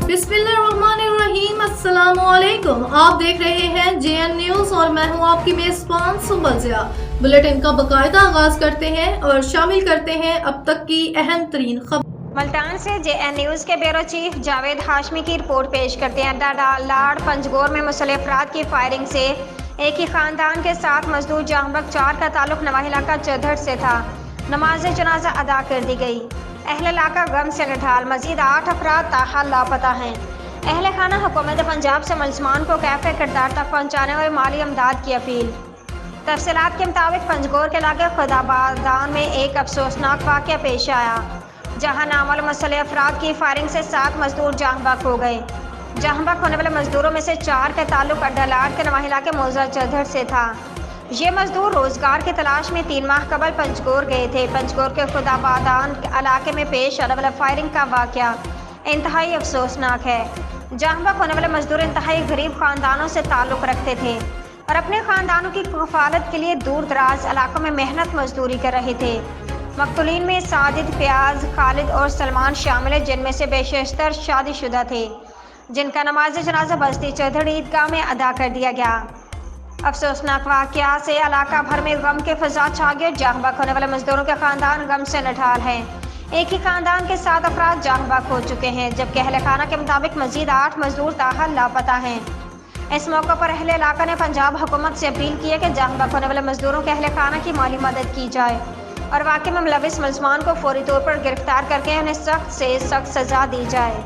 बिस्मिल्लाहिर्रहमानिर्रहीम, अस्सलामुअलैकुम। आप देख रहे हैं JN न्यूज और मैं हूं आपकी मेजबान सुबज़िया। बुलेटिन का बाकायदा आगाज करते हैं और शामिल करते हैं अब तक की अहम तरीन खबर। मल्टान से JN न्यूज के ब्यूरो चीफ जावेद हाशमी की रिपोर्ट पेश करते हैं। लाड़ पंजगोर में मुसल्लह अफराद की फायरिंग से एक ही खानदान के 7 मजदूर जहांबक 4 का ताल्लुक नवाही इलाका चौधर से था। नमाज जनाजा अदा कर दी गई। अहले इलाका गम से निढाल। मजीद 8 अफराद ताहाल लापता हैं। अहले खाना हुकूमत पंजाब से मुलजमान को कैफ़े किरदार तक पहुँचाने और माली इमदाद की अपील। तफसीलात के मुताबिक पंजगोर के इलाके खुदाबादान में एक अफसोसनाक वाक़या पेश आया, जहां नामालूम मुसल्लह अफराद की फायरिंग से 7 मजदूर जहांबक हो गए। जहांबक होने वाले मजदूरों में से 4 का ताल्लुक अड्डालाड़ के नवाही इलाके मौजा चौधर से था। ये मजदूर रोजगार की तलाश में 3 माह कबल पंजगोर गए थे। पंजगोर के खुदाबादान इलाके में पेश आने वाला फायरिंग का वाक़या इंतहाई अफसोसनाक है। जहांबक होने वाले मजदूर इंतहाई गरीब खानदानों से ताल्लुक़ रखते थे और अपने खानदानों की कफालत के लिए दूर दराज इलाकों में मेहनत मजदूरी कर रहे थे। मकतूलीन में साजिद, फयाज, खालिद और सलमान शामिल हैं, जिनमें से बेशतर शादीशुदा थे, जिनका नमाज जनाजा बस्ती चौधरी ईदगाह में अदा कर दिया गया। अफसोसनाक वाक़या से इलाका भर में गम के फजा छा गया। जहांबक होने वाले मजदूरों के खानदान गम से निढाल हैं। एक ही खानदान के 7 अफराद जहांबक हो चुके हैं, जबकि अहले खाना के मुताबिक मजीद 8 मजदूर ताहाल लापता हैं। इस मौके पर अहले इलाका ने पंजाब हुकूमत से अपील की है कि जहांबक होने वाले मजदूरों के अहले खाना की माली मदद की जाए और वाक़े में मुलविस मुलजमान को फौरी तौर पर गिरफ्तार करके उन्हें सख्त से सख्त सजा दी जाए।